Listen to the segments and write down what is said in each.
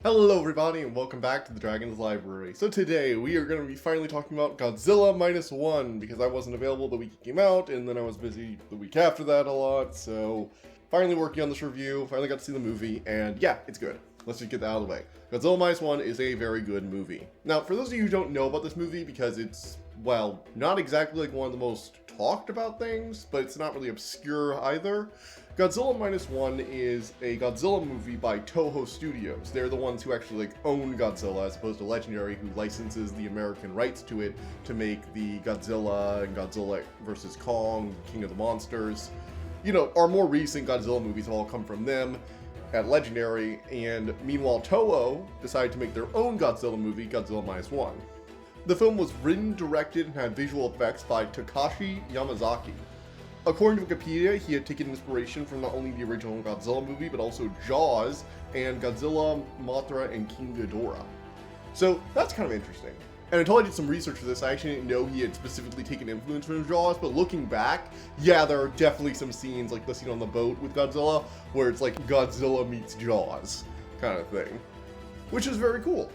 Hello everybody and welcome back to the Dragon's Library. So today we are going to be finally talking about Godzilla Minus One because I wasn't available the week it came out and then I was busy the week after that a lot, so finally working on this review, finally got to see the movie, and yeah, it's good. Let's just get that out of the way. Godzilla Minus One is a very good movie. Now, for those of you who don't know about this movie, because it's, well, not exactly like one of the most talked about things, but it's not really obscure either. Godzilla Minus One is a Godzilla movie by Toho Studios. They're the ones who actually own Godzilla, as opposed to Legendary, who licenses the American rights to it to make the Godzilla and Godzilla vs. Kong, King of the Monsters. You know, our more recent Godzilla movies have all come from them at Legendary, and meanwhile Toho decided to make their own Godzilla movie, Godzilla Minus One. The film was written, directed, and had visual effects by Takashi Yamazaki. According to Wikipedia, he had taken inspiration from not only the original Godzilla movie, but also Jaws and Godzilla, Mothra, and King Ghidorah. So that's kind of interesting. And until I did some research for this, I actually didn't know he had specifically taken influence from Jaws, but looking back, yeah, there are definitely some scenes, like the scene on the boat with Godzilla, where it's like Godzilla meets Jaws kind of thing, which is very cool.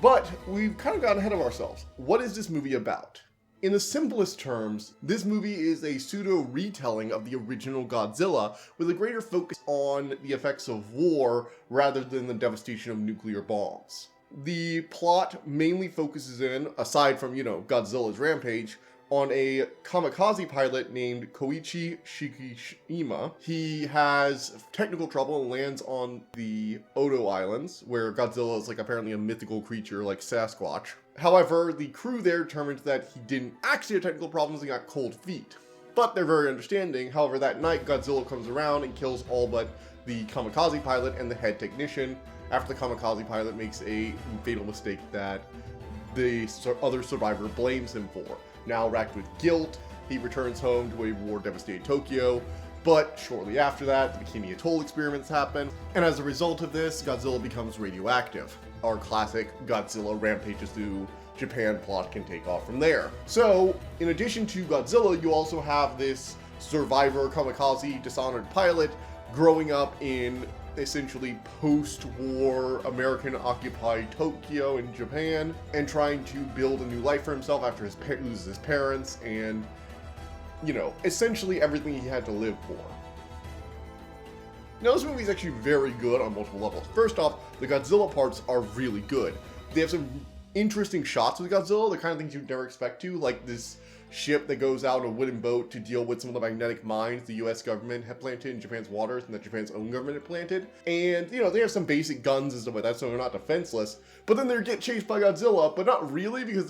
But we've kind of gotten ahead of ourselves. What is this movie about? In the simplest terms, this movie is a pseudo-retelling of the original Godzilla with a greater focus on the effects of war rather than the devastation of nuclear bombs. The plot mainly focuses in, aside from, Godzilla's rampage, on a kamikaze pilot named Koichi Shikishima. He has technical trouble and lands on the Odo Islands, where Godzilla is apparently a mythical creature like Sasquatch. However, the crew there determined that he didn't actually have technical problems and got cold feet. But they're very understanding. However, that night Godzilla comes around and kills all but the kamikaze pilot and the head technician, after the kamikaze pilot makes a fatal mistake that the other survivor blames him for. Now racked with guilt, he returns home to a war-devastated Tokyo, but shortly after that, the Bikini Atoll experiments happen, and as a result of this, Godzilla becomes radioactive. Our classic Godzilla rampages through Japan plot can take off from there. So, in addition to Godzilla, you also have this survivor kamikaze dishonored pilot growing up in essentially post-war American-occupied Tokyo in Japan and trying to build a new life for himself after he loses his parents and, essentially everything he had to live for. Now, this movie is actually very good on multiple levels. First off, the Godzilla parts are really good. They have some interesting shots with Godzilla, the kind of things you'd never expect to, like this ship that goes out on a wooden boat to deal with some of the magnetic mines the US government had planted in Japan's waters and that Japan's own government had planted. And, they have some basic guns and stuff like that, so they're not defenseless. But then they get chased by Godzilla, but not really, because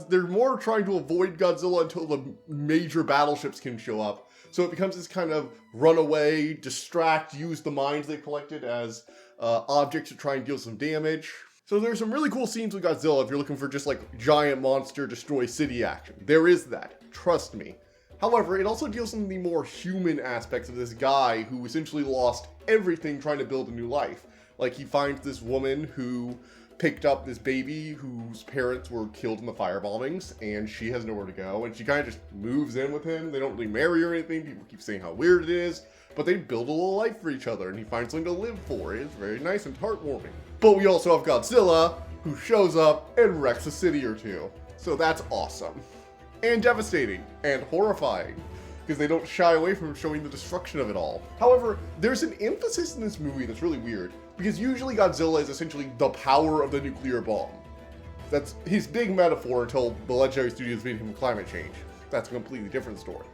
they're more trying to avoid Godzilla until the major battleships can show up. So it becomes this kind of runaway, distract, use the mines they collected as objects to try and deal some damage. So there's some really cool scenes with Godzilla if you're looking for just giant monster destroy city action. There is that, trust me. However, it also deals with the more human aspects of this guy who essentially lost everything trying to build a new life. Like, he finds this woman who picked up this baby whose parents were killed in the fire bombings, and she has nowhere to go, and she kind of just moves in with him. They don't really marry or anything, people keep saying how weird it is, but they build a little life for each other, and he finds something to live for. It's very nice and heartwarming. But we also have Godzilla, who shows up and wrecks a city or two. So that's awesome. And devastating, and horrifying, because they don't shy away from showing the destruction of it all. However, there's an emphasis in this movie that's really weird, because usually Godzilla is essentially the power of the nuclear bomb. That's his big metaphor until the Legendary Studios made him climate change. That's a completely different story.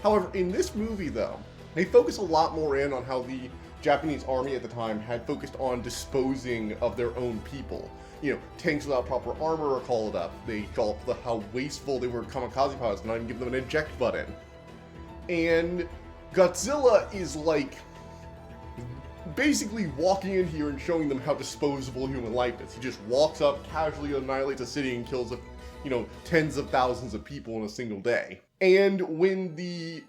However, in this movie though, they focus a lot more in on how the Japanese army at the time had focused on disposing of their own people. Tanks without proper armor are called up. They call it how wasteful they were kamikaze pilots, not even give them an eject button. And Godzilla is basically walking in here and showing them how disposable human life is. He just walks up, casually annihilates a city and kills, tens of thousands of people in a single day. And when the,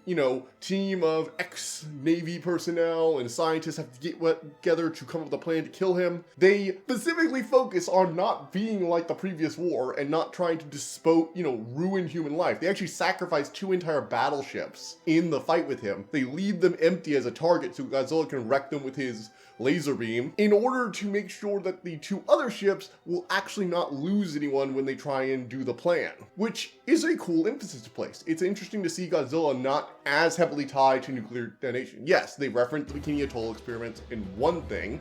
team of ex-Navy personnel and scientists have to get together to come up with a plan to kill him, they specifically focus on not being like the previous war and not trying to ruin human life. They actually sacrifice 2 entire battleships in the fight with him. They leave them empty as a target so Godzilla can wreck them with his laser beam in order to make sure that the two other ships will actually not lose anyone when they try and do the plan, which is a cool emphasis to place. It's interesting to see Godzilla not as heavily tied to nuclear detonation. Yes, they reference the Bikini Atoll experiments in one thing,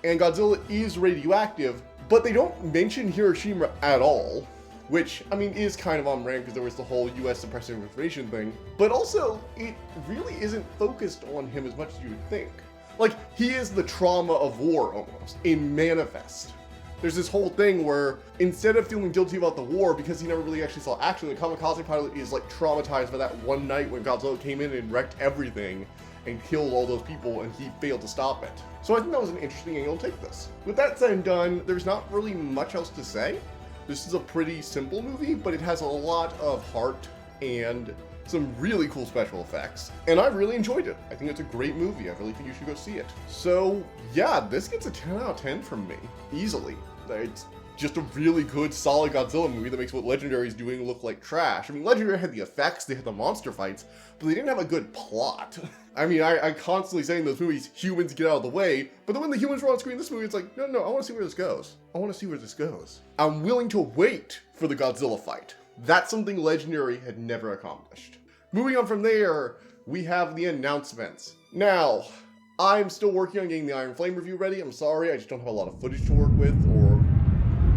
and Godzilla is radioactive, but they don't mention Hiroshima at all, which, I mean, is kind of on brand because there was the whole US suppressing information thing, but also it really isn't focused on him as much as you would think. Like, he is the trauma of war almost, in Manifest. There's this whole thing where instead of feeling guilty about the war because he never really actually saw action, the kamikaze pilot is like traumatized by that one night when Godzilla came in and wrecked everything and killed all those people, and he failed to stop it. So I think that was an interesting angle to take this. With that said and done, there's not really much else to say. This is a pretty simple movie, but it has a lot of heart and some really cool special effects, and I really enjoyed it. I think it's a great movie. I really think you should go see it. So yeah, this gets a 10 out of 10 from me, easily. It's just a really good, solid Godzilla movie that makes what Legendary is doing look like trash. I mean, Legendary had the effects, they had the monster fights, but they didn't have a good plot. I mean, I constantly say in those movies, humans get out of the way, but then when the humans were on screen in this movie, it's like, no, I want to see where this goes. I want to see where this goes. I'm willing to wait for the Godzilla fight. That's something Legendary had never accomplished. Moving on from there, we have the announcements. Now, I'm still working on getting the Iron Flame review ready. I'm sorry, I just don't have a lot of footage to work with, or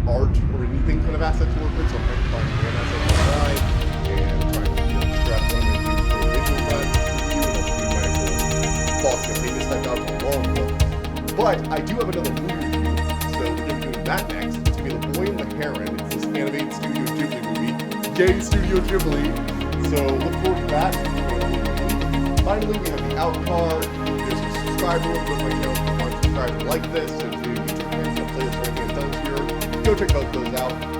art, or anything kind of asset to work with, so I'm trying to find one asset on the side, and trying to scrap what I'm going to do for a visual cut review, and I'll do my actual thoughts and opinions type out to a long book. But I do have another movie review, so we're going to be doing that next. It's going to be The Boy and the Heron. It's this animated Studio Ghibli movie. Yay, Studio Ghibli! So look forward to that. Finally, we have the out card. There's a subscriber link with my channel if you want to subscribe and like this. And if you need to play this or anything I've done here, go check both those out.